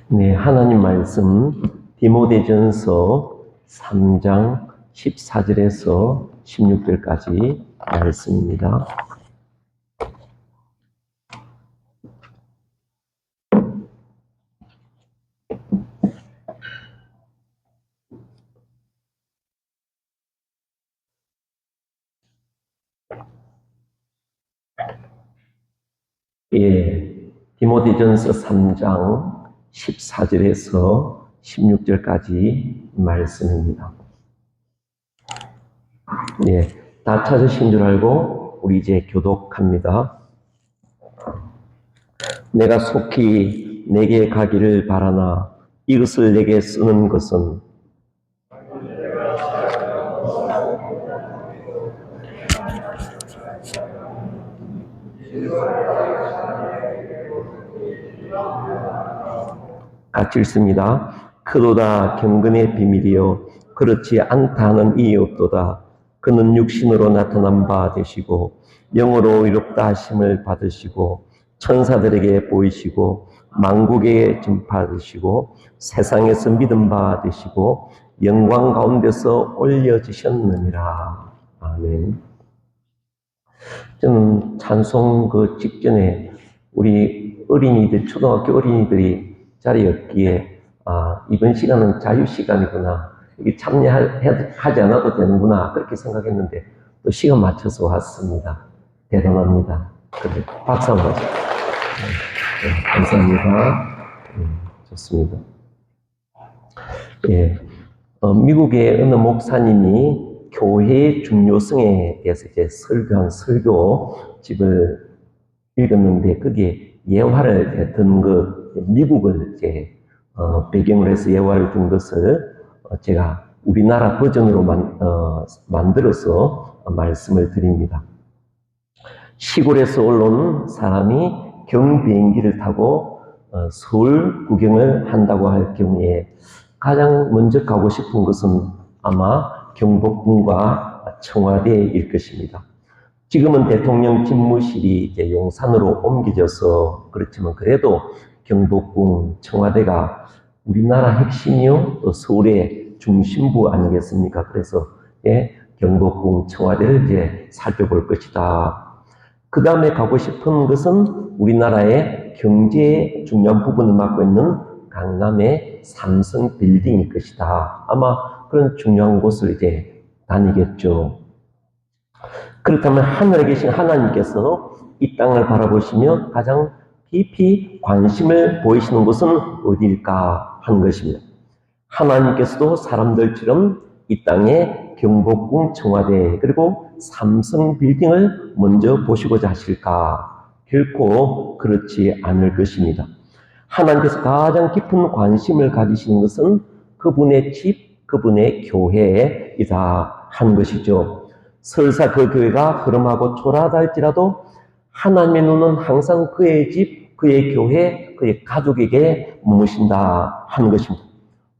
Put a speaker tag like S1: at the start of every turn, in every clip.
S1: 네, 하나님 말씀 디모데전서 3장 14절에서 16절까지 말씀입니다. 예, 디모데전서 3장 14절에서 16절까지 말씀입니다. 예, 다 찾으신 줄 알고 우리 이제 교독합니다. 내가 속히 내게 가기를 바라나 이것을 내게 쓰는 것은 같이 읽습니다. 그도다 경건의 비밀이요 그렇지 않다 하는 이유 없도다. 그는 육신으로 나타난 바 되시고 영으로 이롭다 하심을 받으시고 천사들에게 보이시고 만국에 전파되시고 세상에서 믿음 바 되시고 영광 가운데서 올려지셨느니라. 아멘. 저는 찬송 그 직전에 우리 어린이들, 초등학교 어린이들이 자리였기에 이번 시간은 자유 시간이구나, 이게 참여하지 않아도 되는구나 그렇게 생각했는데 또 시간 맞춰서 왔습니다. 대단합니다. 박수 한번 주세요. 네, 감사합니다. 좋습니다. 예, 미국의 어느 목사님이 교회의 중요성에 대해서 이제 설교한 설교집을 읽었는데 그게 예화를 든 것, 미국을 이제 배경으로 해서 예화를 든 것을 제가 우리나라 버전으로 만들어서 말씀을 드립니다. 시골에서 올라온 사람이 경비행기를 타고 서울 구경을 한다고 할 경우에 가장 먼저 가고 싶은 것은 아마 경복궁과 청와대일 것입니다. 지금은 대통령 집무실이 이제 용산으로 옮겨져서 그렇지만 그래도 경복궁, 청와대가 우리나라 핵심이요, 또 서울의 중심부 아니겠습니까? 그래서 경복궁, 청와대를 이제 살펴볼 것이다. 그 다음에 가고 싶은 것은 우리나라의 경제의 중요한 부분을 맡고 있는 강남의 삼성 빌딩일 것이다. 아마 그런 중요한 곳을 이제 다니겠죠. 그렇다면 하늘에 계신 하나님께서 이 땅을 바라보시며 가장 깊이 관심을 보이시는 곳은 어디일까 하는 것입니다. 하나님께서도 사람들처럼 이 땅에 경복궁, 청와대 그리고 삼성 빌딩을 먼저 보시고자 하실까? 결코 그렇지 않을 것입니다. 하나님께서 가장 깊은 관심을 가지시는 것은 그분의 집, 그분의 교회이다 하는 것이죠. 설사 그 교회가 흐름하고 초라하다 할지라도 하나님의 눈은 항상 그의 집, 그의 교회, 그의 가족에게 머무신다 하는 것입니다.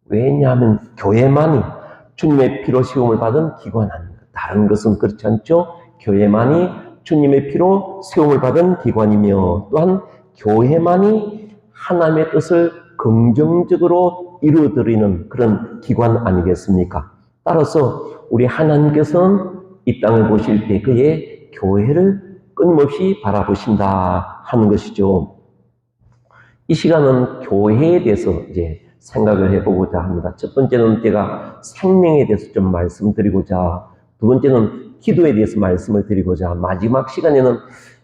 S1: 왜냐하면 교회만이 주님의 피로 세움을 받은 기관 아닙니다. 다른 것은 그렇지 않죠. 교회만이 주님의 피로 세움을 받은 기관이며 또한 교회만이 하나님의 뜻을 긍정적으로 이루어드리는 그런 기관 아니겠습니까? 따라서 우리 하나님께서는 이 땅을 보실 때 그의 교회를 끊임없이 바라보신다 하는 것이죠. 이 시간은 교회에 대해서 이제 생각을 해보고자 합니다. 첫 번째는 제가 생명에 대해서 좀 말씀드리고자, 두 번째는 기도에 대해서 말씀을 드리고자, 마지막 시간에는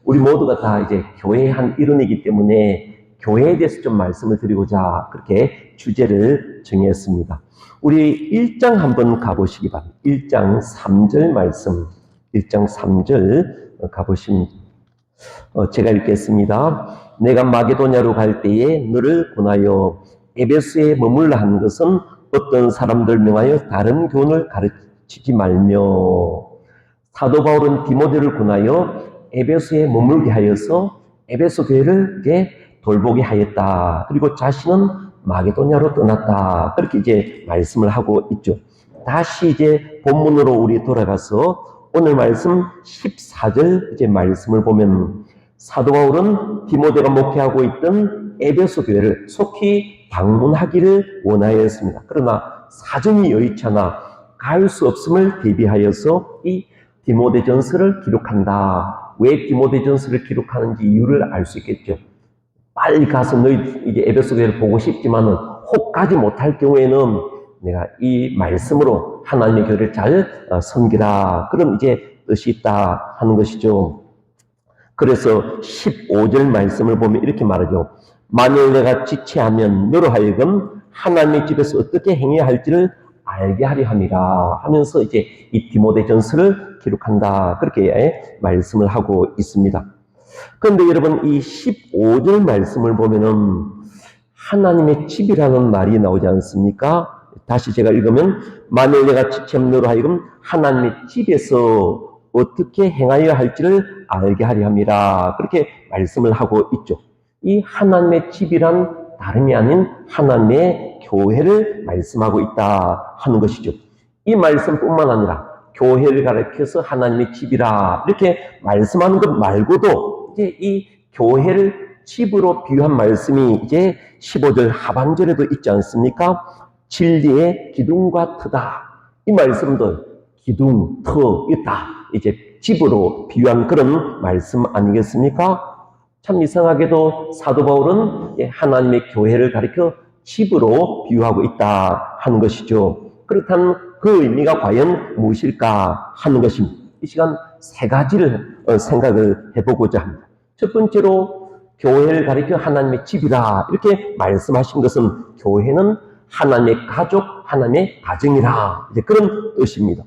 S1: 우리 모두가 다 이제 교회의 한 일원이기 때문에 교회에 대해서 좀 말씀을 드리고자 그렇게 주제를 정했습니다. 우리 1장 한번 가보시기 바랍니다. 1장 3절 말씀, 1장 3절 가보시면 제가 읽겠습니다. 내가 마게도냐로 갈 때에 너를 권하여 에베소에 머물라 한 것은 어떤 사람들 명하여 다른 교훈을 가르치지 말며, 사도 바울은 디모데를 권하여 에베소에 머물게 하여서 에베소 교회를 이제 돌보게 하였다. 그리고 자신은 마게도냐로 떠났다. 그렇게 이제 말씀을 하고 있죠. 다시 이제 본문으로 우리 돌아가서 오늘 말씀 14절 이제 말씀을 보면 사도 바울은 디모데가 목회하고 있던 에베소 교회를 속히 방문하기를 원하였습니다. 그러나 사정이 여의치않아 갈 수 없음을 대비하여서 이 디모데전서를 기록한다. 왜 디모데전서를 기록하는지 이유를 알 수 있겠죠. 빨리 가서 너희 이제 에베소 교회를 보고 싶지만은 혹 가지 못할 경우에는 내가 이 말씀으로 하나님의 교회를 잘 섬기라. 그럼 이제 뜻이 있다 하는 것이죠. 그래서 15절 말씀을 보면 이렇게 말하죠. 만일 내가 지체하면 너로 하여금 하나님의 집에서 어떻게 행해야 할지를 알게 하려 함이라 하면서 이제 이 디모데전서를 기록한다. 그렇게 말씀을 하고 있습니다. 그런데 여러분 이 15절 말씀을 보면은 하나님의 집이라는 말이 나오지 않습니까? 다시 제가 읽으면 만일 내가 지체하면 너로 하여금 하나님의 집에서 어떻게 행하여야 할지를 알게 하려 함이라 그렇게 말씀을 하고 있죠. 이 하나님의 집이란 다름이 아닌 하나님의 교회를 말씀하고 있다 하는 것이죠. 이 말씀뿐만 아니라 교회를 가리켜서 하나님의 집이라 이렇게 말씀하는 것 말고도 이제 이 교회를 집으로 비유한 말씀이 이제 15절 하반절에도 있지 않습니까? 진리의 기둥과 터다. 이 말씀도 기둥, 터, 있다. 이제 집으로 비유한 그런 말씀 아니겠습니까? 참 이상하게도 사도 바울은 하나님의 교회를 가리켜 집으로 비유하고 있다 하는 것이죠. 그렇다면 그 의미가 과연 무엇일까 하는 것입니다. 이 시간 세 가지를 생각을 해보고자 합니다. 첫 번째로 교회를 가리켜 하나님의 집이라 이렇게 말씀하신 것은 교회는 하나님의 가족, 하나님의 가정이라 이제 그런 뜻입니다.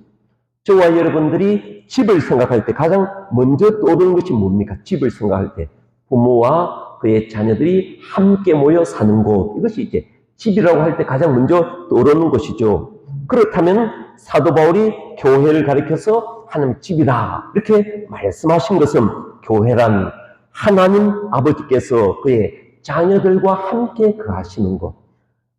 S1: 저와 여러분들이 집을 생각할 때 가장 먼저 떠오르는 것이 뭡니까? 집을 생각할 때 부모와 그의 자녀들이 함께 모여 사는 곳 이것이 이제 집이라고 할 때 가장 먼저 떠오르는 것이죠. 그렇다면 사도 바울이 교회를 가리켜서 하나님의 집이라 이렇게 말씀하신 것은 교회란 하나님 아버지께서 그의 자녀들과 함께 거하시는 것.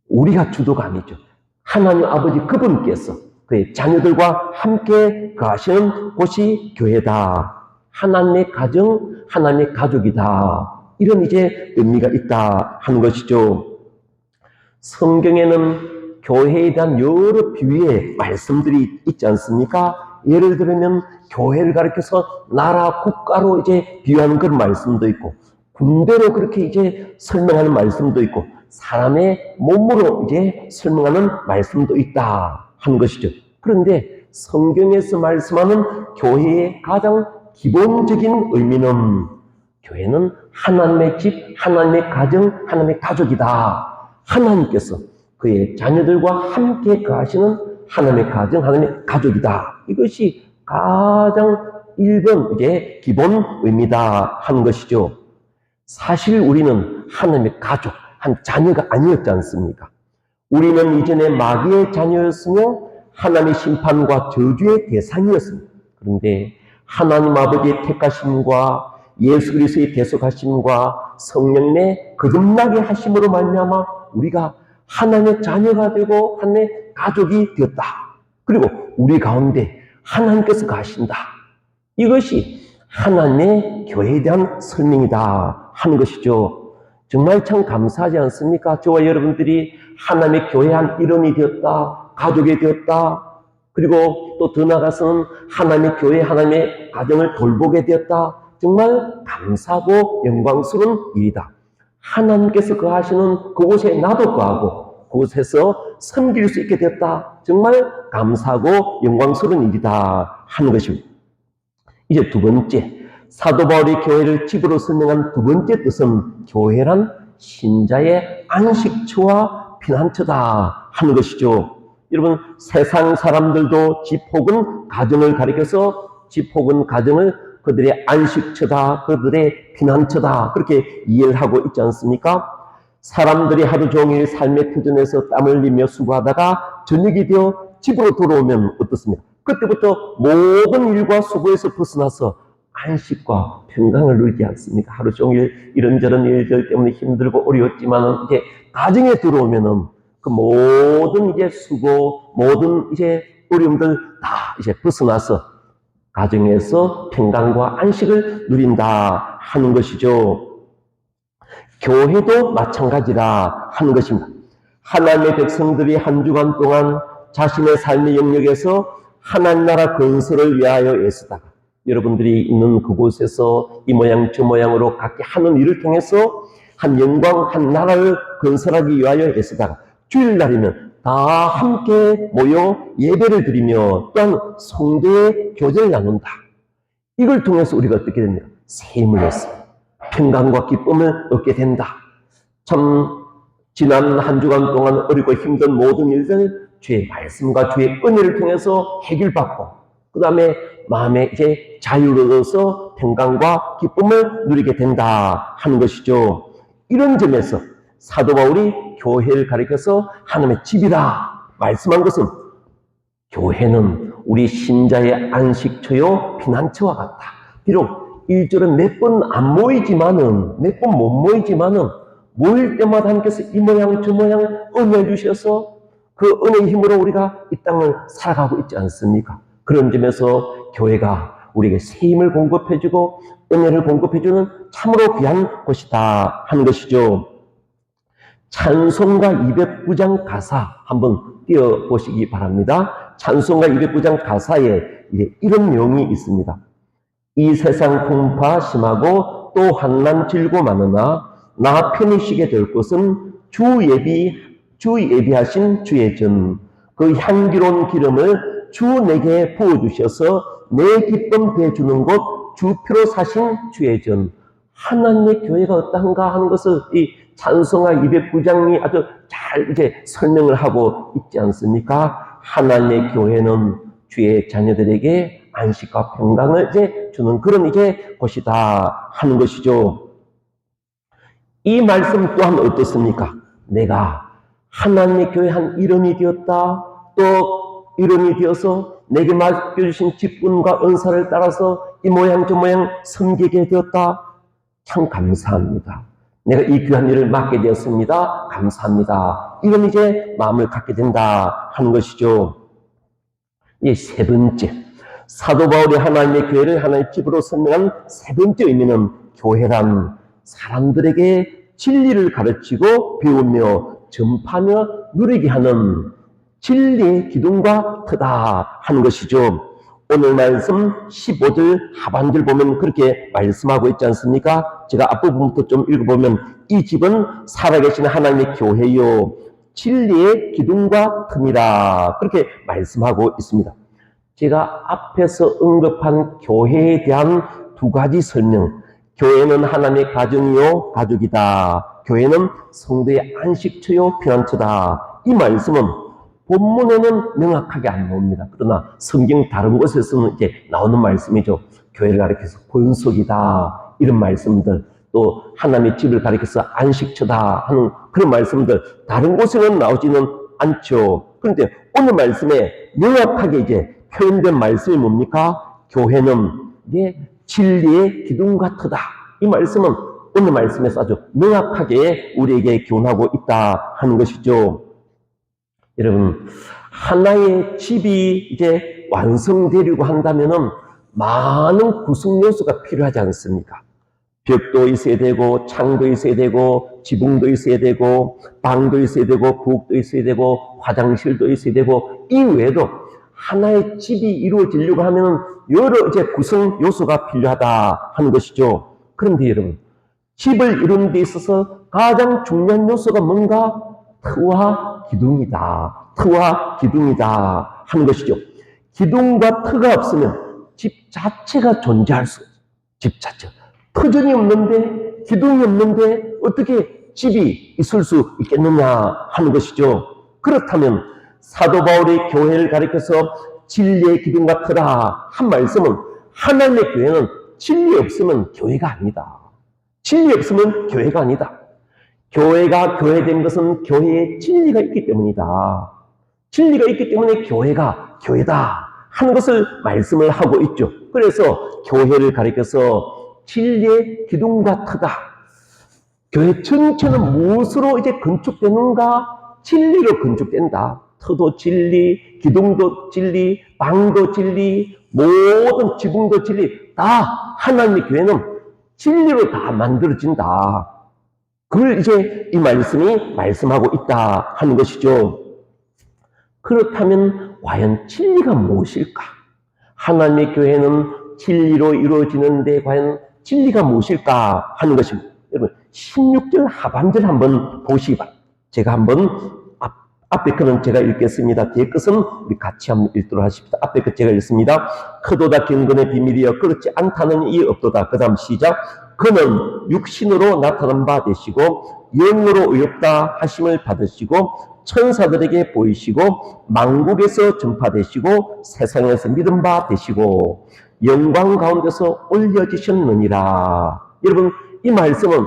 S1: 우리가 주도가 아니죠. 하나님 아버지 그분께서 그의 자녀들과 함께 거하시는 곳이 교회다. 하나님의 가정, 하나님의 가족이다. 이런 이제 의미가 있다 하는 것이죠. 성경에는 교회에 대한 여러 비유의 말씀들이 있지 않습니까? 예를 들면 교회를 가리켜서 나라, 국가로 이제 비유하는 그런 말씀도 있고, 군대로 그렇게 이제 설명하는 말씀도 있고, 사람의 몸으로 이제 설명하는 말씀도 있다 하는 것이죠. 그런데 성경에서 말씀하는 교회의 가장 기본적인 의미는 교회는 하나님의 집, 하나님의 가정, 하나님의 가족이다. 하나님께서 그의 자녀들과 함께 거하시는 하나님의 가정, 하나님의 가족이다. 이것이 가장 1번 이제 기본 의미다 하는 것이죠. 사실 우리는 하나님의 가족, 한 자녀가 아니었지 않습니까? 우리는 이전에 마귀의 자녀였으며 하나님의 심판과 저주의 대상이었습니다. 그런데 하나님 아버지의 택하심과 예수 그리스도의 대속하심과 성령의 거듭나게 하심으로 말미암아 우리가 하나님의 자녀가 되고 하나님의 가족이 되었다. 그리고 우리 가운데 하나님께서 가신다. 이것이 하나님의 교회에 대한 설명이다 하는 것이죠. 정말 참 감사하지 않습니까? 저와 여러분들이 하나님의 교회의 한 일원이 되었다. 가족이 되었다. 그리고 또 더 나아가서는 하나님의 교회, 하나님의 가정을 돌보게 되었다. 정말 감사하고 영광스러운 일이다. 하나님께서 거하시는 그곳에 나도 거하고 그곳에서 섬길 수 있게 되었다. 정말 감사하고 영광스러운 일이다 하는 것입니다. 이제 두 번째, 사도 바울이 교회를 집으로 설명한 두 번째 뜻은 교회란 신자의 안식처와 피난처다 하는 것이죠. 여러분 세상 사람들도 집 혹은 가정을 가리켜서 집 혹은 가정을 그들의 안식처다, 그들의 피난처다 그렇게 이해를 하고 있지 않습니까? 사람들이 하루 종일 삶의 터전에서 땀을 흘리며 수고하다가 저녁이 되어 집으로 돌아오면 어떻습니까? 그때부터 모든 일과 수고에서 벗어나서 안식과 평강을 누리지 않습니까? 하루 종일 이런저런 일들 때문에 힘들고 어려웠지만 이제 가정에 들어오면은 그 모든 이제 수고, 모든 이제 어려움들 다 이제 벗어나서 가정에서 평강과 안식을 누린다 하는 것이죠. 교회도 마찬가지라 하는 것입니다. 하나님의 백성들이 한 주간 동안 자신의 삶의 영역에서 하나님 나라 건설을 위하여 애쓰다가 여러분들이 있는 그곳에서 이 모양 저 모양으로 각기 하는 일을 통해서 한 영광, 한 나라를 건설하기 위하여 애쓰다가 주일날이면 다 함께 모여 예배를 드리며 또한 성도의 교제를 나눈다. 이걸 통해서 우리가 어떻게 됩니까? 셈을 얻습니다. 평강과 기쁨을 얻게 된다. 참 지난 한 주간 동안 어렵고 힘든 모든 일들 주의 말씀과 주의 은혜를 통해서 해결받고 그 다음에 마음에 이제 자유를 얻어서 평강과 기쁨을 누리게 된다 하는 것이죠. 이런 점에서 사도 바울이 교회를 가리켜서 하나님의 집이라 말씀한 것은 교회는 우리 신자의 안식처요 피난처와 같다. 비록 일주일에 몇 번 안 모이지만은 몇 번 못 모이지만은 모일 때마다 하나님께서 이 모양 저 모양 은혜 주셔서 그 은혜의 힘으로 우리가 이 땅을 살아가고 있지 않습니까? 그런 점에서 교회가 우리에게 새 힘을 공급해주고 은혜를 공급해주는 참으로 귀한 곳이다 하는 것이죠. 찬송가 209장 가사 한번 띄워보시기 바랍니다. 찬송가 209장 가사에 이런 내용이 있습니다. 이 세상 풍파 심하고 또 환난 질고 많으나 나 편히 쉬게 될 곳은 주 예비하신 주의 전, 그 향기로운 기름을 주 내게 부어주셔서 내 기쁨 대주는 곳 주표로 사신 주의 전. 하나님의 교회가 어떠한가 하는 것을 이 찬송가 209장이 아주 잘 이제 설명을 하고 있지 않습니까? 하나님의 교회는 주의 자녀들에게 안식과 평강을 이제 주는 그런 이제 곳이다 하는 것이죠. 이 말씀 또한 어떻습니까? 내가 하나님의 교회 한 일원이 되었다. 또 일원이 되어서 내게 맡겨주신 직분과 은사를 따라서 이 모양 저 모양 섬기게 되었다. 참 감사합니다. 내가 이 귀한 일을 맡게 되었습니다. 감사합니다. 이런 이제 마음을 갖게 된다 하는 것이죠. 이 세 번째, 사도 바울이 하나님의 교회를 하나님의 집으로 설명한 세 번째 의미는 교회란 사람들에게 진리를 가르치고 배우며 전파하며 누리게 하는 진리의 기둥과 터다 하는 것이죠. 오늘 말씀 15절 하반절 보면 그렇게 말씀하고 있지 않습니까? 제가 앞부분부터 좀 읽어보면 이 집은 살아계신 하나님의 교회요 진리의 기둥과 틈이라 그렇게 말씀하고 있습니다. 제가 앞에서 언급한 교회에 대한 두 가지 설명, 교회는 하나님의 가정이요 가족이다. 교회는 성도의 안식처요 피난처다. 이 말씀은 본문에는 명확하게 안 나옵니다. 그러나 성경 다른 곳에서는 이제 나오는 말씀이죠. 교회를 가리켜서 본속이다. 이런 말씀들, 또 하나님의 집을 가리켜서 안식처다 하는 그런 말씀들 다른 곳에는 나오지는 않죠. 그런데 오늘 말씀에 명확하게 이제 표현된 말씀이 뭡니까? 교회는 이게 진리의 기둥과 터다. 이 말씀은 오늘 말씀에서 아주 명확하게 우리에게 교훈하고 있다 하는 것이죠. 여러분, 하나의 집이 이제 완성되려고 한다면은 많은 구성 요소가 필요하지 않습니까? 벽도 있어야 되고, 창도 있어야 되고, 지붕도 있어야 되고, 방도 있어야 되고, 부엌도 있어야 되고, 화장실도 있어야 되고, 이 외에도 하나의 집이 이루어지려고 하면은 여러 이제 구성 요소가 필요하다 하는 것이죠. 그런데 여러분, 집을 이루는 데 있어서 가장 중요한 요소가 뭔가? 터와 기둥이다. 터와 기둥이다 하는 것이죠. 기둥과 터가 없으면 집 자체가 존재할 수 없어요. 집 자체가. 터전이 없는데, 기둥이 없는데 어떻게 집이 있을 수 있겠느냐 하는 것이죠. 그렇다면 사도 바울이 교회를 가리켜서 진리의 기둥과 터라 한 말씀은 하나님의 교회는 진리 없으면 교회가 아니다. 진리 없으면 교회가 아니다. 교회가 교회된 것은 교회에 진리가 있기 때문이다. 진리가 있기 때문에 교회가 교회다 하는 것을 말씀을 하고 있죠. 그래서 교회를 가리켜서 진리의 기둥과 터다. 교회 전체는 무엇으로 이제 건축되는가? 진리로 건축된다. 터도 진리, 기둥도 진리, 방도 진리, 모든 지붕도 진리. 다 하나님의 교회는 진리로 다 만들어진다. 그걸 이제 이 말씀이 말씀하고 있다 하는 것이죠. 그렇다면 과연 진리가 무엇일까? 하나님의 교회는 진리로 이루어지는데 과연 진리가 무엇일까 하는 것입니다. 여러분 16절 하반절 한번 보시기 바랍니다. 제가 한번 앞에 것은 제가 읽겠습니다. 뒤에 것은 우리 같이 한번 읽도록 하십시다. 앞에 것 제가 읽습니다. 크도다 경건의 비밀이여 그렇지 않다는 이 없도다. 그 다음 시작. 그는 육신으로 나타난 바 되시고 영으로 의롭다 하심을 받으시고 천사들에게 보이시고 만국에서 전파되시고 세상에서 믿음 바 되시고 영광 가운데서 올려지셨느니라. 여러분 이 말씀은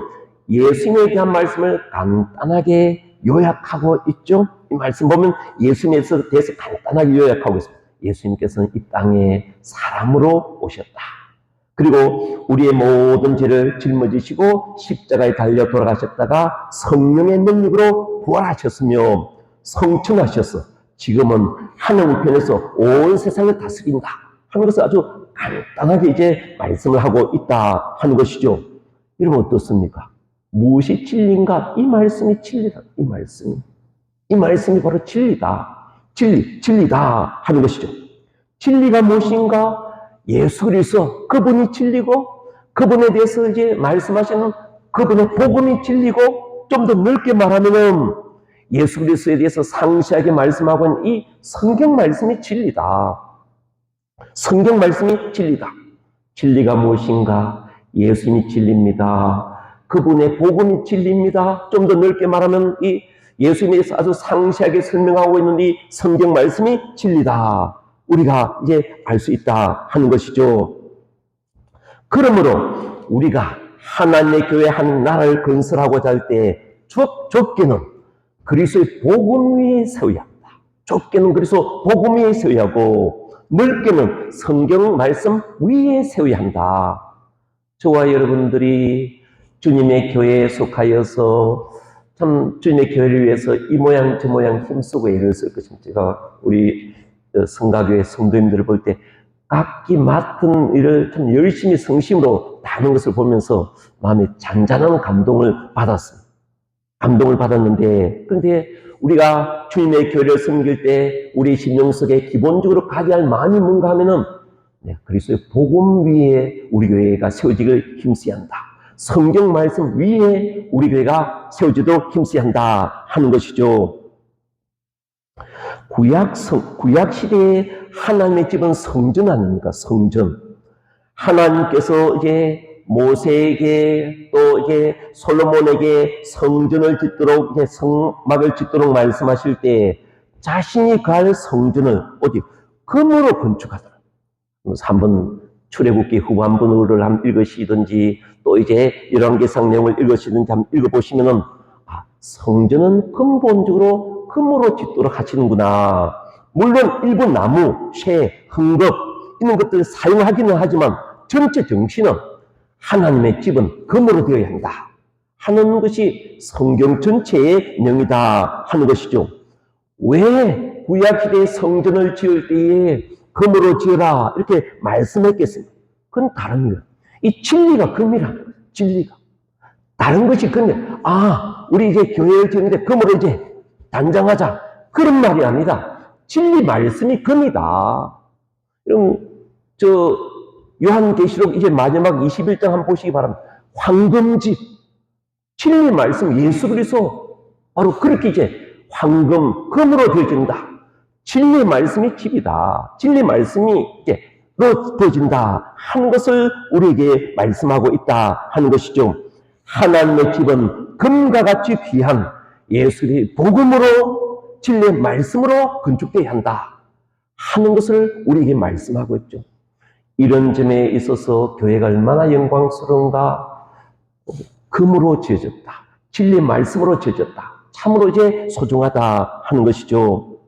S1: 예수님에 대한 말씀을 간단하게 요약하고 있죠. 이 말씀 보면 예수님에 대해서 간단하게 요약하고 있습니다. 예수님께서는 이 땅에 사람으로 오셨다. 그리고 우리의 모든 죄를 짊어지시고 십자가에 달려 돌아가셨다가 성령의 능력으로 부활하셨으며 성천하셔서 지금은 하늘 우편에서 온 세상을 다스린다 하는 것을 아주 간단하게 이제 말씀을 하고 있다 하는 것이죠. 여러분 어떻습니까? 무엇이 진리인가? 이 말씀이 진리다. 이 말씀이 바로 진리다. 진리다 하는 것이죠. 진리가 무엇인가? 예수 그리스도 그분이 진리고 그분에 대해서 이제 말씀하시는 그분의 복음이 진리고 좀 더 넓게 말하면은 예수 그리스도에 대해서 상세하게 말씀하고 있는 이 성경 말씀이 진리다. 성경 말씀이 진리다. 진리가 무엇인가? 예수님이 진리입니다. 그분의 복음이 진리입니다. 좀 더 넓게 말하면 이 예수님에 대해서 아주 상세하게 설명하고 있는 이 성경 말씀이 진리다. 우리가 이제 알 수 있다 하는 것이죠. 그러므로 우리가 하나님의 교회 한 나라를 건설하고자 할 때 좁게는 그리스도의 복음 위에 세워야 한다. 좁게는 그리스도 복음 위에 세워야 하고 넓게는 성경 말씀 위에 세워야 한다. 저와 여러분들이 주님의 교회에 속하여서 참 주님의 교회를 위해서 이 모양 저 모양 힘쓰고 애를 쓸 것입니다. 제가 우리 성가교회 성도님들을 볼 때 각기 맡은 일을 참 열심히 성심으로 다하는 것을 보면서 마음에 잔잔한 감동을 받았습니다. 감동을 받았는데 그런데 우리가 주님의 교회를 섬길 때 우리 심령 속에 기본적으로 가져야 할 마음이 뭔가 하면은 그리스도의 복음 위에 우리 교회가 세워지길 힘써야 한다. 성경 말씀 위에 우리 교회가 세워지도록 힘써야 한다 하는 것이죠. 구약 시대에 하나님의 집은 성전 아닙니까? 성전. 하나님께서 이제 모세에게 또 이제 솔로몬에게 성전을 짓도록 이제 성막을 짓도록 말씀하실 때 자신이 갈 성전을 어디 금으로 건축하더라. 그래서 한번 출애굽기 후반부를 한번 읽으시든지 또 이제 열왕기상 내용을 읽으시든지 한번 읽어보시면은 성전은 근본적으로 금으로 짓도록 하시는구나. 물론 일부 나무, 쇠, 헝겊 이런 것들을 사용하기는 하지만 전체 정신은 하나님의 집은 금으로 되어야 한다 하는 것이 성경 전체의 내용이다 하는 것이죠. 왜 구약시대의 성전을 지을 때에 금으로 지어라 이렇게 말씀했겠습니까? 그건 다른 거예요. 이 진리가 금이라는 거예요. 진리가. 다른 것이 금이야. 우리 이제 교회를 지었는데 금으로 이제 단장하자. 그런 말이 아니라 진리 말씀이 금이다. 그럼 요한계시록 이제 마지막 21장 한번 보시기 바랍니다. 황금집. 진리 말씀 예수 그리스도 바로 그렇게 이제 황금, 금으로 되어진다. 진리 말씀이 집이다. 진리 말씀이 이제 되어진다 하는 것을 우리에게 말씀하고 있다 하는 것이죠. 하나님의 집은 금과 같이 귀한 예수의 복음으로 진리의 말씀으로 건축되어야 한다 하는 것을 우리에게 말씀하고 있죠. 이런 점에 있어서 교회가 얼마나 영광스러운가. 금으로 지어졌다. 진리의 말씀으로 지어졌다. 참으로 이제 소중하다 하는 것이죠.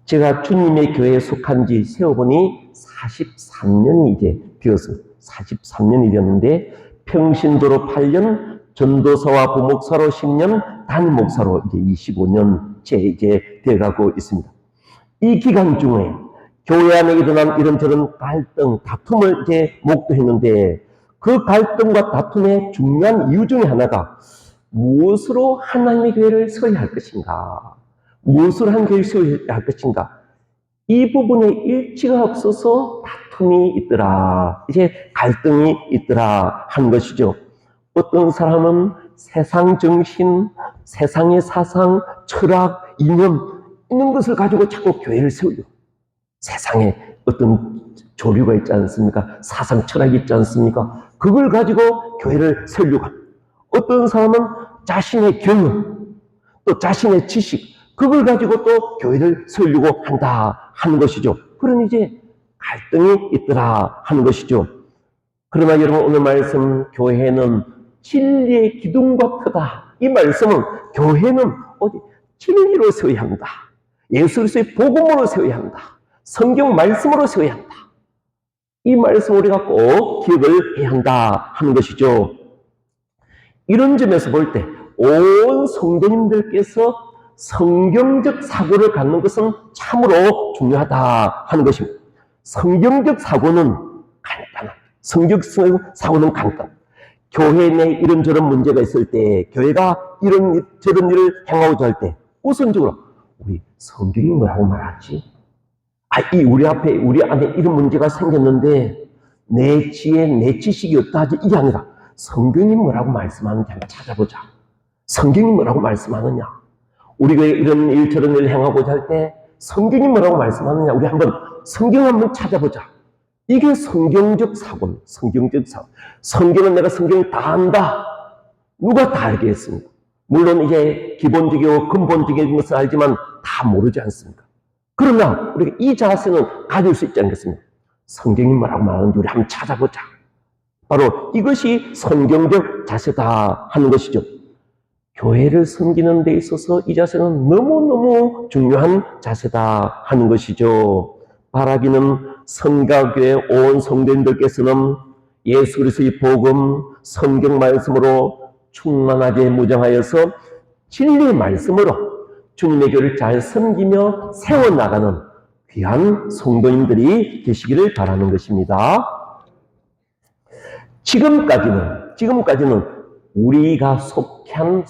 S1: 제가 주님의 교회에 속한 지 세어보니 43년이 이제 되었습니다. 43년이 되었는데 평신도로 8년, 전도사와 부목사로 10년, 단목사로 이제 25년째 이제 되어가고 있습니다. 이 기간 중에 교회 안에 일어난 이런저런 갈등, 다툼을 이제 목도했는데 그 갈등과 다툼의 중요한 이유 중에 하나가 무엇으로 하나님의 교회를 세워야 할 것인가? 무엇으로 한 교회를 세워야 할 것인가? 이 부분에 일치가 없어서 다툼이 있더라. 이제 갈등이 있더라 하는 것이죠. 어떤 사람은 세상 정신, 세상의 사상, 철학, 이념 있는 것을 가지고 자꾸 교회를 세우려. 세상에 어떤 조류가 있지 않습니까? 사상, 철학이 있지 않습니까? 그걸 가지고 교회를 세우려고 합니다. 어떤 사람은 자신의 경험, 또 자신의 지식, 그걸 가지고 또 교회를 세우려고 한다 하는 것이죠. 그러니 이제 갈등이 있더라 하는 것이죠. 그러나 여러분 오늘 말씀 교회는 진리의 기둥과 터다. 이 말씀은 교회는 어디 진리로 세워야 한다. 예수 그리스도의 복음으로 세워야 한다. 성경 말씀으로 세워야 한다. 이 말씀 우리가 꼭 기억을 해야 한다 하는 것이죠. 이런 점에서 볼 때 온 성도님들께서 성경적 사고를 갖는 것은 참으로 중요하다 하는 것입니다. 성경적 사고는 간단합니다. 성경적 사고는 간단. 교회 내 이런저런 문제가 있을 때, 교회가 이런 저런 일을 행하고자 할 때, 우선적으로 우리 성경이 뭐라고 말하지? 우리 안에 이런 문제가 생겼는데 내 지혜, 내 지식이 없다 하지 이게 아니라 성경이 뭐라고 말씀하는지 한번 찾아보자. 성경이 뭐라고 말씀하느냐? 우리가 이런 일 저런 일을 행하고자 할 때 성경이 뭐라고 말씀하느냐? 우리 한번 성경 한번 찾아보자. 이게 성경적 사고입니다. 성경적 사고. 성경은 내가 성경을 다 안다. 누가 다 알겠습니까? 물론 이제 기본적이고 근본적인 것을 알지만 다 모르지 않습니까? 그러나 우리가 이 자세는 가질 수 있지 않겠습니까? 성경이 뭐라고 말하는지 우리 한번 찾아보자. 바로 이것이 성경적 자세다 하는 것이죠. 교회를 섬기는 데 있어서 이 자세는 너무너무 중요한 자세다 하는 것이죠. 바라기는 성가교회 온 성도님들께서는 예수 그리스도의 복음, 성경 말씀으로 충만하게 무장하여서 진리의 말씀으로 주님의 교회를 잘 섬기며 세워나가는 귀한 성도님들이 되시기를 바라는 것입니다. 지금까지는 우리가 속한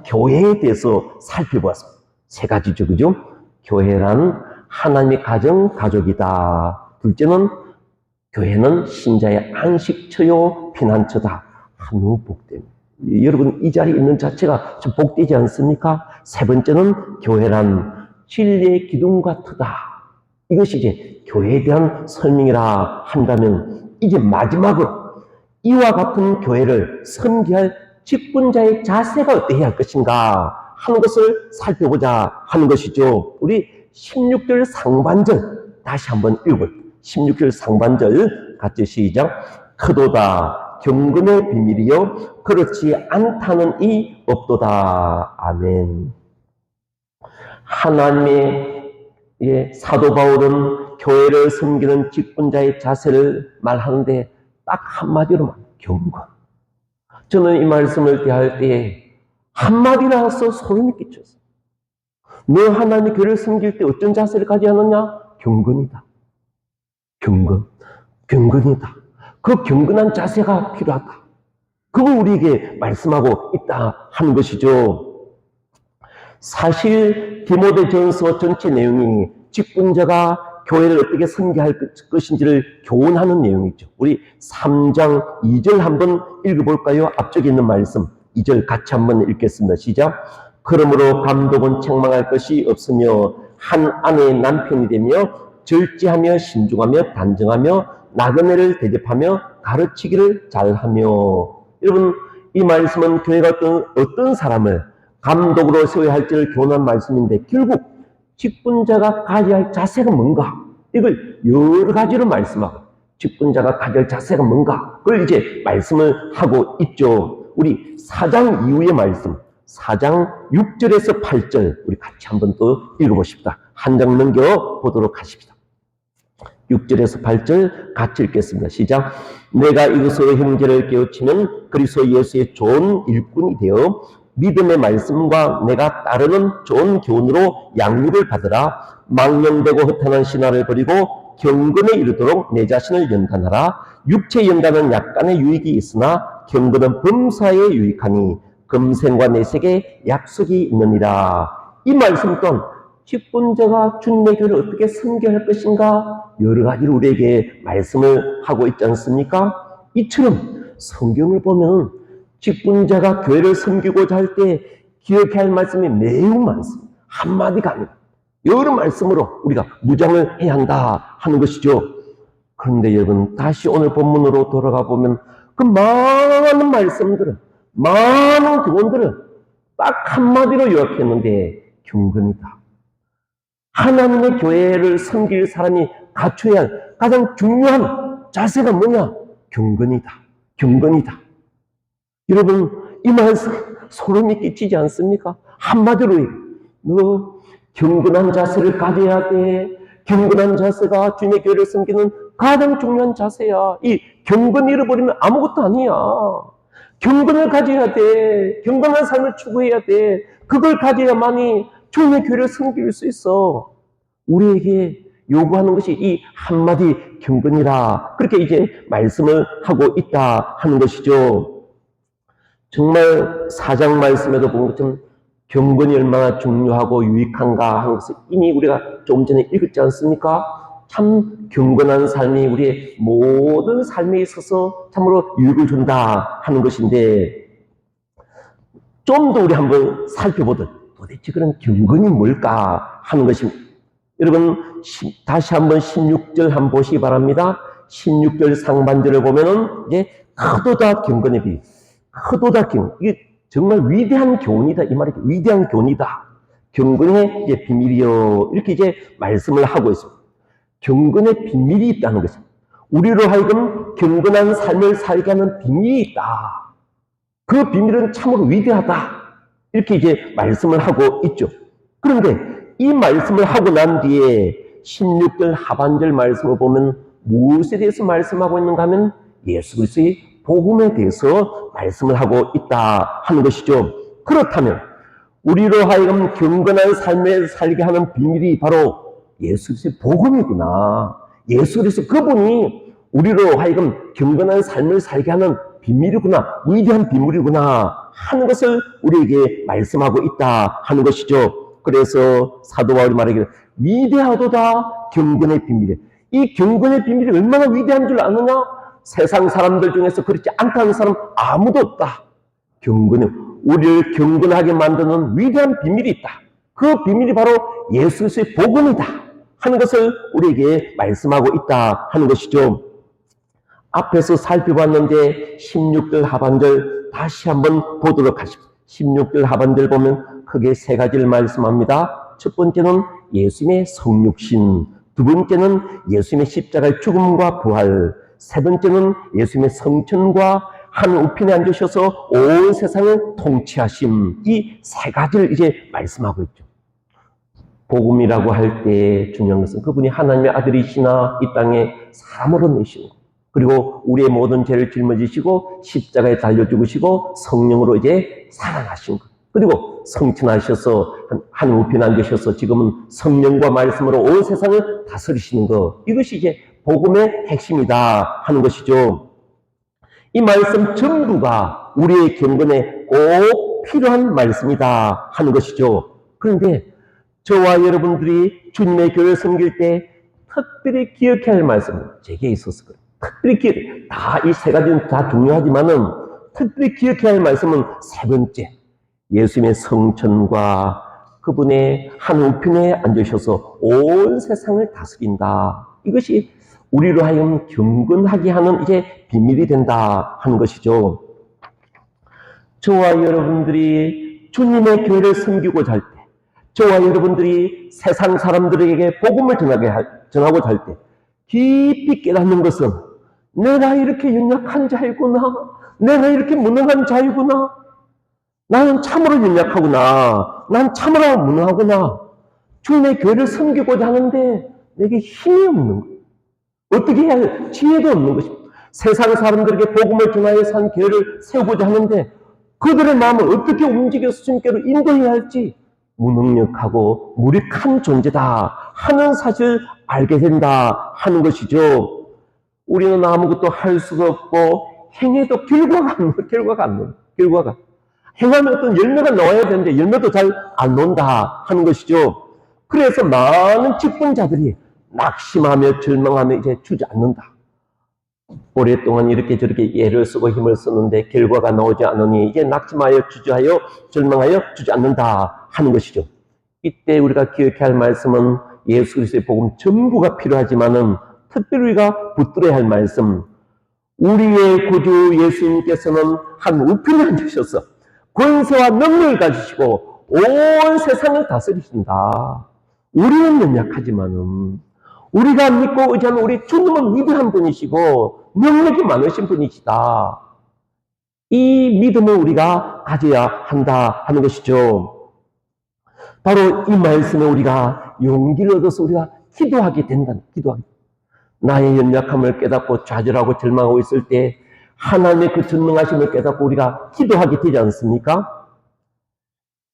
S1: 교회에 대해서 살펴보았습니다. 세 가지죠, 그죠? 교회란 하나님의 가족이다. 둘째는 교회는 신자의 안식처요, 피난처다. 한우 복됩니다. 여러분, 이 자리에 있는 자체가 좀 복되지 않습니까? 세 번째는 교회란 진리의 기둥과 터다. 이것이 이제 교회에 대한 설명이라 한다면, 이제 마지막으로 이와 같은 교회를 섬기할 직분자의 자세가 어떠해야 할 것인가 하는 것을 살펴보자 하는 것이죠. 우리 16절 상반절 다시 한번 읽어볼게요. 16절 상반절 같이 시작. 크도다 경건의 비밀이요 그렇지 않다는 이 없도다. 아멘. 하나님의 사도 바울은 교회를 섬기는 직분자의 자세를 말하는데 딱 한마디로 경건. 저는 이 말씀을 대할 때 한마디 나와서 소름이 끼쳤어요. 너 하나님의 교회를 섬길 때 어떤 자세를 가져야 하느냐? 경건이다. 경건이다. 그 경건한 자세가 필요하다. 그걸 우리에게 말씀하고 있다 하는 것이죠. 사실 디모데전서 전체 내용이 직분자가 교회를 어떻게 섬기할 것인지를 교훈하는 내용이죠. 우리 3장 2절 한번 읽어볼까요? 앞쪽에 있는 말씀 2절 같이 한번 읽겠습니다. 시작. 그러므로 감독은 책망할 것이 없으며 한 아내의 남편이 되며 절제하며 신중하며 단정하며 나그네를 대접하며 가르치기를 잘하며. 여러분, 이 말씀은 교회가 어떤 사람을 감독으로 세워야 할지를 교훈한 말씀인데 결국 직분자가 가져야 할 자세가 뭔가? 이걸 여러 가지로 말씀하고 직분자가 가져야 할 자세가 뭔가? 그걸 이제 말씀을 하고 있죠. 우리 4장 이후의 말씀 4장 6절에서 8절 우리 같이 한번 또 읽어보십시다. 한 장 넘겨보도록 하십시다. 6절에서 8절 같이 읽겠습니다. 시작. 내가 이것으로 형제를 깨우치면 그리스도 예수의 좋은 일꾼이 되어 믿음의 말씀과 내가 따르는 좋은 교훈으로 양육을 받으라. 망령되고 허탄한 신화를 버리고 경건에 이르도록 내 자신을 연단하라. 육체 연단은 약간의 유익이 있으나 경건은 범사에 유익하니 금생과 내색에 약속이 있느니라. 이 말씀 또한 직분자가 주님의 교회를 어떻게 섬겨할 것인가 여러 가지로 우리에게 말씀을 하고 있지 않습니까? 이처럼 성경을 보면 직분자가 교회를 섬기고자 할 때 기억해야 할 말씀이 매우 많습니다. 한마디가 아니고 여러 말씀으로 우리가 무장을 해야 한다 하는 것이죠. 그런데 여러분 다시 오늘 본문으로 돌아가 보면 그 많은 말씀들은 많은 교훈들은 딱 한마디로 요약했는데 경건이다. 하나님의 교회를 섬길 사람이 갖춰야 할 가장 중요한 자세가 뭐냐? 경건이다. 경건이다. 여러분 이 말씀 소름이 끼치지 않습니까? 한마디로 너 경건한 자세를 가져야 돼. 경건한 자세가 주님의 교회를 섬기는 가장 중요한 자세야. 이 경건 잃어버리면 아무것도 아니야. 경건을 가져야 돼. 경건한 삶을 추구해야 돼. 그걸 가져야만이 주님의 교회를 섬길 수 있어. 우리에게 요구하는 것이 이 한마디 경건이라 그렇게 이제 말씀을 하고 있다 하는 것이죠. 정말 4장 말씀에도 본 것처럼 경건이 얼마나 중요하고 유익한가 하는 것을 이미 우리가 조금 전에 읽었지 않습니까? 참 경건한 삶이 우리의 모든 삶에 있어서 참으로 유익을 준다 하는 것인데 좀 더 우리 한번 살펴보듯 도대체 그런 경건이 뭘까 하는 것입니다. 여러분 다시 한번 16절 한번 보시기 바랍니다. 16절 상반절을 보면은 이제 크도다 경건의 비, 크도다 경건. 이게 정말 위대한 교훈이다 이 말이죠. 위대한 교훈이다. 경건의 이제 비밀이요 이렇게 이제 말씀을 하고 있습니다. 경건의 비밀이 있다는 것입니다. 우리로 하여금 경건한 삶을 살게 하는 비밀이 있다. 그 비밀은 참으로 위대하다. 이렇게 이제 말씀을 하고 있죠. 그런데 이 말씀을 하고 난 뒤에 16절 하반절 말씀을 보면 무엇에 대해서 말씀하고 있는가 하면 예수 그리스도의 복음에 대해서 말씀을 하고 있다 하는 것이죠. 그렇다면 우리로 하여금 경건한 삶을 살게 하는 비밀이 바로 예수 그리스도의 복음이구나. 예수 그리스도 그분이 우리로 하여금 경건한 삶을 살게 하는 비밀이구나. 위대한 비밀이구나 하는 것을 우리에게 말씀하고 있다 하는 것이죠. 그래서 사도 바울이 말하기를 위대하도다 경건의 비밀이. 이 경건의 비밀이 얼마나 위대한 줄 아느냐? 세상 사람들 중에서 그렇지 않다는 사람 아무도 없다. 경건은 우리를 경건하게 만드는 위대한 비밀이 있다. 그 비밀이 바로 예수 그리스도의 복음이다 하는 것을 우리에게 말씀하고 있다 하는 것이죠. 앞에서 살펴봤는데 16절 하반절 다시 한번 보도록 하십시오. 16절 하반절 보면 크게 세 가지를 말씀합니다. 첫 번째는 예수님의 성육신, 두 번째는 예수님의 십자가의 죽음과 부활, 세 번째는 예수님의 성천과 하늘 우편에 앉으셔서 온 세상을 통치하심. 이 세 가지를 이제 말씀하고 있죠. 복음이라고 할 때 중요한 것은 그분이 하나님의 아들이시나 이 땅에 사람으로 내시고 그리고 우리의 모든 죄를 짊어지시고 십자가에 달려 죽으시고 성령으로 이제 살아나신 것. 그리고 성천하셔서 하늘 우편에 앉으셔서 지금은 성령과 말씀으로 온 세상을 다스리시는 것. 이것이 이제 복음의 핵심이다 하는 것이죠. 이 말씀 전부가 우리의 경건에 꼭 필요한 말씀이다 하는 것이죠. 그런데 저와 여러분들이 주님의 교회를 섬길 때 특별히 기억해야 할 말씀은 제게 있어서 그래요. 특별히 기억해. 다 이 세 가지는 다 중요하지만은 특별히 기억해야 할 말씀은 세 번째. 예수님의 성천과 그분의 한 우편에 앉으셔서 온 세상을 다스린다. 이것이 우리로 하여금 경건하게 하는 이제 비밀이 된다 하는 것이죠. 저와 여러분들이 주님의 교회를 섬기고자 할 때, 저와 여러분들이 세상 사람들에게 복음을 전하고자 할 때 깊이 깨닫는 것은 내가 이렇게 연약한 자이구나. 내가 이렇게 무능한 자이구나. 나는 참으로 연약하구나. 난 참으로 무능하구나. 주님의 교회를 섬기고자 하는데 내게 힘이 없는 거예요. 어떻게 해야 할 지혜도 없는 것입니다. 세상 사람들에게 복음을 전하여서 한 교회를 세우고자 하는데 그들의 마음을 어떻게 움직여서 주님께로 인도해야 할지 무능력하고 무력한 존재다 하는 사실을 알게 된다 하는 것이죠. 우리는 아무것도 할 수가 없고 행해도 결과가 안 나요. 결과가. 행하면 어떤 열매가 나와야 되는데 열매도 잘 안 나온다 하는 것이죠. 그래서 많은 직분자들이 낙심하며 절망하며 이제 주지 않는다. 오랫동안 이렇게 저렇게 애를 쓰고 힘을 쓰는데 결과가 나오지 않으니 이제 낙심하여 주저하여 절망하여 주지 않는다 하는 것이죠. 이때 우리가 기억해야 할 말씀은 예수 그리스도의 복음 전부가 필요하지만은 특별히 우리가 붙들어야 할 말씀, 우리의 구주 예수님께서는 한 우편에 앉으셔서 권세와 능력을 가지시고 온 세상을 다스리신다. 우리는 연약하지만은 우리가 믿고 의지하는 우리 주님은 위대한 분이시고 능력이 많으신 분이시다. 이 믿음을 우리가 가져야 한다 하는 것이죠. 바로 이 말씀에 우리가 용기를 얻어서 우리가 기도하게 된다. 기도하게. 나의 연약함을 깨닫고 좌절하고 절망하고 있을 때 하나님의 그 전능하심을 깨닫고 우리가 기도하게 되지 않습니까?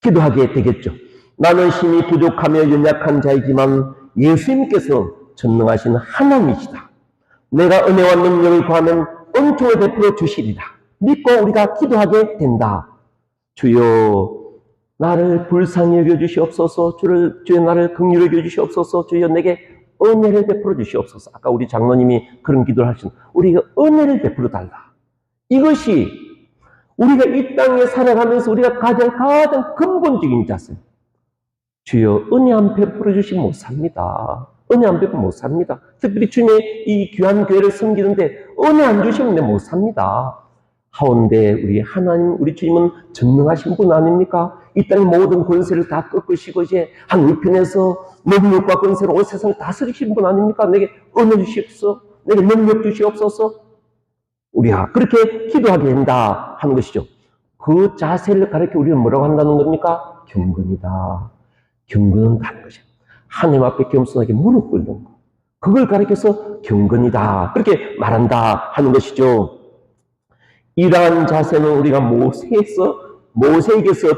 S1: 기도하게 되겠죠. 나는 힘이 부족하며 연약한 자이지만 예수님께서 전능하신 하나님이시다. 내가 은혜와 능력을 구하면 은총을 베풀어 주시리라. 믿고 우리가 기도하게 된다. 주여 나를 불쌍히 여겨주시옵소서. 주여 나를 긍휼히 여겨주시옵소서. 주여 내게 은혜를 베풀어 주시옵소서. 아까 우리 장로님이 그런 기도를 하신 우리가 은혜를 베풀어 달라. 이것이 우리가 이 땅에 살아가면서 우리가 가장 근본적인 자세. 주여 은혜 안 베풀어 주시면 못 삽니다. 은혜 안 베풀면 못 삽니다. 특별히 주님의 이 귀한 교회를 섬기는데 은혜 안 주시면 못 삽니다. 하온데 우리 하나님, 우리 주님은 전능하신 분 아닙니까? 이 땅의 모든 권세를 다 꺾으시고 이제 한 우편에서 능력과 권세로 온 세상을 다스리신 분 아닙니까? 내게 은혜 주시옵소서. 내게 능력 주시옵소서. 우리가 그렇게 기도하게 된다 하는 것이죠. 그 자세를 가르쳐 우리는 뭐라고 한다는 겁니까? 경건이다. 경건은 다른 것이죠. 하나님 앞에 겸손하게 무릎 꿇는 것. 그걸 가르쳐서 경건이다. 그렇게 말한다 하는 것이죠. 이러한 자세는 우리가 모세에게서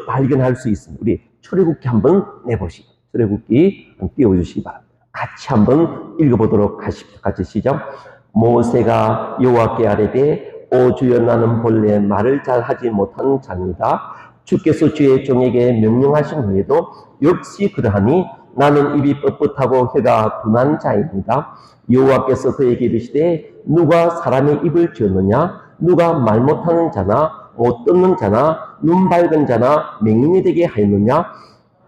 S1: 발견할 수 있습니다. 우리 출애굽기 한번 내보시죠. 출애굽기 띄워주시기 바랍니다. 같이 한번 읽어보도록 하십시오. 같이 시작. 모세가 여호와께 아뢰되 오 주여 나는 본래 말을 잘하지 못하는 자입니다. 주께서 주의 종에게 명령하신 후에도 역시 그러하니 나는 입이 뻣뻣하고 혀가 둔한 자입니다. 여호와께서 그에게 이르시되 누가 사람의 입을 지었느냐? 누가 말 못하는 자나 못 듣는 자나 눈 밝은 자나 맹인이 되게 하였느냐?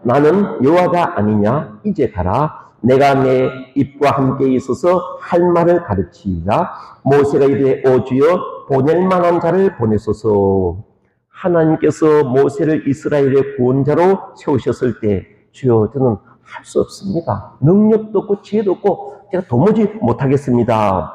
S1: 나는 여호와가 아니냐? 이제 가라. 내가 내 입과 함께 있어서 할 말을 가르치리라. 모세가 이르되 오 주여 보낼 만한 자를 보내소서. 하나님께서 모세를 이스라엘의 구원자로 세우셨을 때 주여 저는 할 수 없습니다. 능력도 없고 지혜도 없고 제가 도무지 못하겠습니다.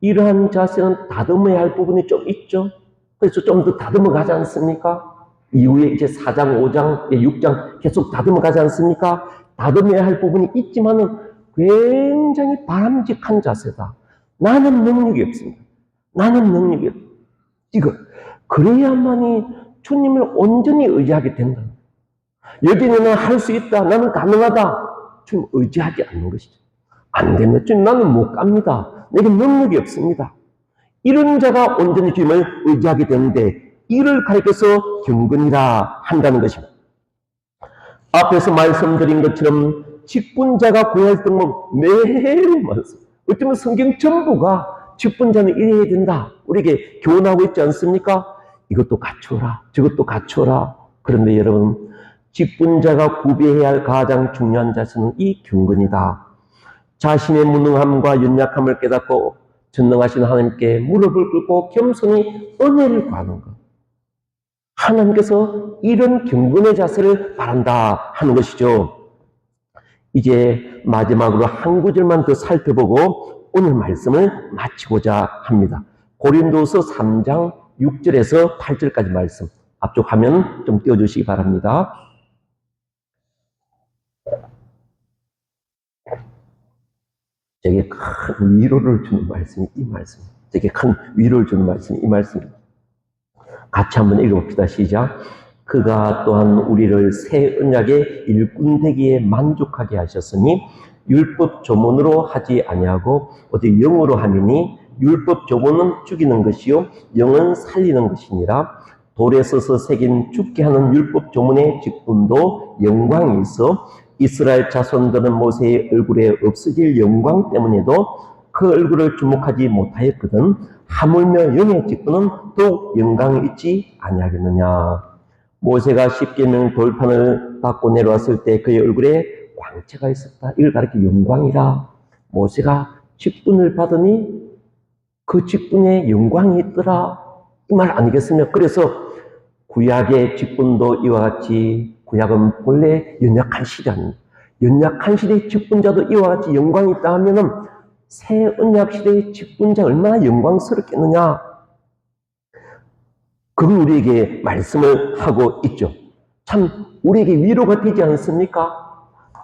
S1: 이러한 자세는 다듬어야 할 부분이 좀 있죠. 그래서 좀 더 다듬어 가지 않습니까? 이후에 이제 4장, 5장, 6장 계속 다듬어 가지 않습니까? 다듬어야 할 부분이 있지만은 굉장히 바람직한 자세다. 나는 능력이 없습니다. 나는 능력이 없습니다. 이거 그래야만이 주님을 온전히 의지하게 된다. 여기는 할 수 있다. 나는 가능하다. 좀 의지하지 않는 것이죠. 안 되면 주님 나는 못 갑니다. 내게 능력이 없습니다. 이런 자가 온전히 주님을 의지하게 되는데 이를 가리켜서 경건이라 한다는 것입니다. 앞에서 말씀드린 것처럼 직분자가 구할 등목 매일 많습니다. 어쩌면 성경 전부가 직분자는 이래야 된다. 우리에게 교훈하고 있지 않습니까? 이것도 갖추어라. 저것도 갖추어라. 그런데 여러분 직분자가 구비해야 할 가장 중요한 자세는 이 경건이다. 자신의 무능함과 연약함을 깨닫고 전능하신 하나님께 무릎을 꿇고 겸손히 은혜를 구하는 것. 하나님께서 이런 경건의 자세를 바란다 하는 것이죠. 이제 마지막으로 한 구절만 더 살펴보고 오늘 말씀을 마치고자 합니다. 고린도서 3장 6절에서 8절까지 말씀. 앞쪽 화면 좀 띄워주시기 바랍니다. 제게 큰 위로를 주는 말씀이 이 말씀. 제게 큰 위로를 주는 말씀이 이 말씀입니다. 같이 한번 읽어봅시다. 시작. 그가 또한 우리를 새 언약의 일꾼 되기에 만족하게 하셨으니 율법 조문으로 하지 아니하고 어디 영으로 함이니 율법 조문은 죽이는 것이요 영은 살리는 것이니라. 돌에 써서 새긴 죽게 하는 율법 조문의 직분도 영광이 있어 이스라엘 자손들은 모세의 얼굴에 없어질 영광 때문에도 그 얼굴을 주목하지 못하였거든. 하물며 영의 직분은 더욱 영광이 있지 아니하겠느냐. 모세가 십계명 돌판을 받고 내려왔을 때 그의 얼굴에 광채가 있었다. 이걸 가리켜 영광이라. 모세가 직분을 받으니 그 직분에 영광이 있더라. 이 말 아니겠습니까? 그래서 구약의 직분도 이와 같이 구약은 본래 연약한 시대 아닙니까? 연약한 시대의 직분자도 이와 같이 영광이 있다 하면은 새 언약 시대의 직분자 얼마나 영광스럽겠느냐. 그걸 우리에게 말씀을 하고 있죠. 참 우리에게 위로가 되지 않습니까?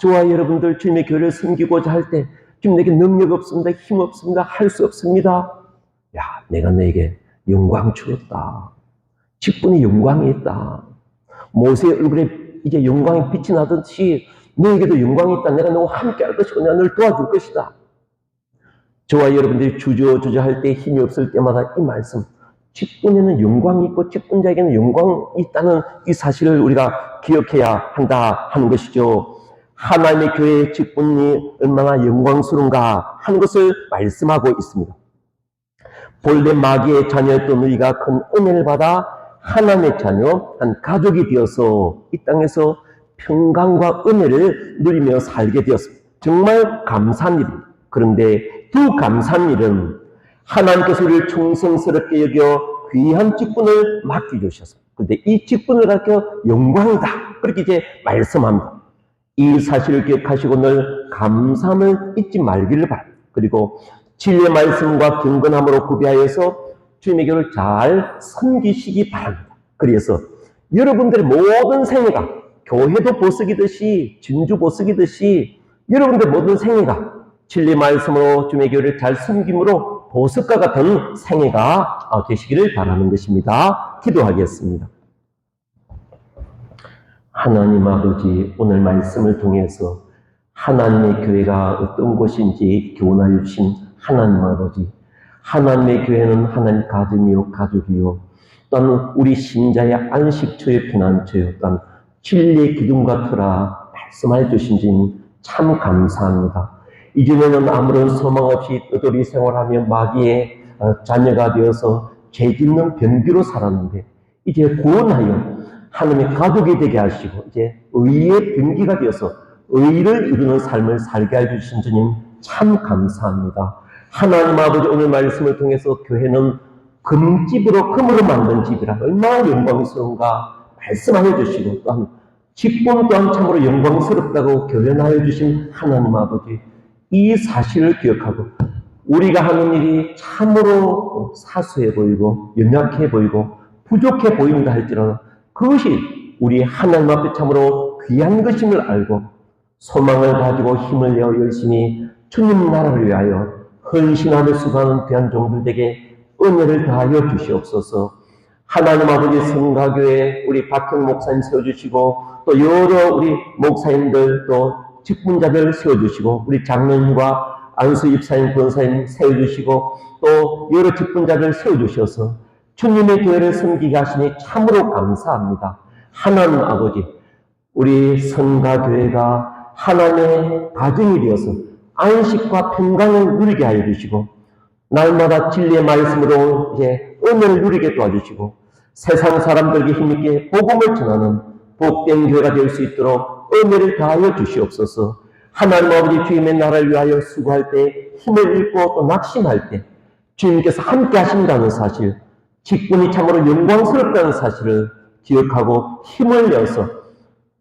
S1: 저와 여러분들 주님의 교회를 섬기고자 할 때 주님 내게 능력 없습니다. 힘 없습니다. 할 수 없습니다. 야, 내가 너에게 영광 주었다. 직분이 영광이 있다. 모세의 얼굴에 이제 영광이 빛이 나듯이 너에게도 영광이 있다. 내가 너와 함께 할 것이고 내가 너를 도와줄 것이다. 저와 여러분들이 주저주저 할 때 힘이 없을 때마다 이 말씀, 직분에는 영광이 있고 직분자에게는 영광이 있다는 이 사실을 우리가 기억해야 한다 하는 것이죠. 하나님의 교회의 직분이 얼마나 영광스러운가 하는 것을 말씀하고 있습니다. 본래 마귀의 자녀였던 우리가 큰 은혜를 받아 하나님의 자녀, 한 가족이 되어서 이 땅에서 평강과 은혜를 누리며 살게 되었습니다. 정말 감사한 일입니다. 그런데 더 감사한 일은 하나님께서 우리를 충성스럽게 여겨 귀한 직분을 맡겨주셨습니다. 그런데 이 직분을 가르쳐 영광이다. 그렇게 이제 말씀합니다. 이 사실을 기억하시고 늘 감사함을 잊지 말기를 바랍니다. 그리고 진리의 말씀과 경건함으로 구비하여서 주님의 교회를 잘 섬기시기 바랍니다. 그래서 여러분들의 모든 생애가 교회도 보석이듯이 진주 보석이듯이 여러분들의 모든 생애가 진리 말씀으로 주님의 교회를 잘 섬김으로 보석과 같은 생애가 되시기를 바라는 것입니다. 기도하겠습니다. 하나님 아버지, 오늘 말씀을 통해서 하나님의 교회가 어떤 곳인지 교훈하여 주신 하나님 아버지, 하나님의 교회는 하나님 가정이요 가족이요 또한 우리 신자의 안식처요 피난처요 또한 진리의 기둥과 터라 말씀하여 주신 지 참 감사합니다. 이전에는 아무런 소망 없이 떠돌이 생활하며 마귀의 자녀가 되어서 죄짓는 병기로 살았는데 이제 구원하여 하나님의 가족이 되게 하시고 이제 의의 병기가 되어서 의를 이루는 삶을 살게 해주신 주님 참 감사합니다. 하나님 아버지 오늘 말씀을 통해서 교회는 금집으로 금으로 만든 집이라 얼마나 영광스러운가 말씀하여 주시고 또한 직분 또한 참으로 영광스럽다고 교련하여 주신 하나님 아버지 이 사실을 기억하고 우리가 하는 일이 참으로 사소해 보이고 연약해 보이고 부족해 보인다 할지라도 그것이 우리 하나님 앞에 참으로 귀한 것임을 알고 소망을 가지고 힘을 내어 열심히 주님 나라를 위하여 헌신하며 수고하는 귀한 종들에게 은혜를 다하여 주시옵소서. 하나님 아버지 성가교회 우리 박형 목사님 세워주시고 또 여러 우리 목사님들 또 직분자들 세워주시고 우리 장로님과 안수 입사님 권사님 세워주시고 또 여러 직분자들 세워주셔서 주님의 교회를 섬기게 하시니 참으로 감사합니다. 하나님 아버지 우리 성가교회가 하나님의 가정이 되어서 안식과 평강을 누리게 하여 주시고 날마다 진리의 말씀으로 이제 은혜를 누리게 도와주시고 세상 사람들에게 힘있게 복음을 전하는 복된 교회가 될 수 있도록 은혜를 다하여 주시옵소서. 하나님 아버지 주님의 나라를 위하여 수고할 때 힘을 잃고 또 낙심할 때 주님께서 함께 하신다는 사실, 직분이 참으로 영광스럽다는 사실을 기억하고 힘을 내어서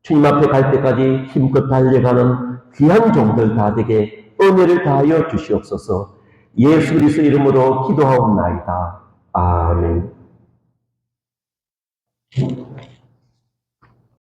S1: 주님 앞에 갈 때까지 힘껏 달려가는 귀한 종들 다 되게 은혜를 다하여 주시옵소서. 예수 그리스도 이름으로 기도하옵나이다. 아멘.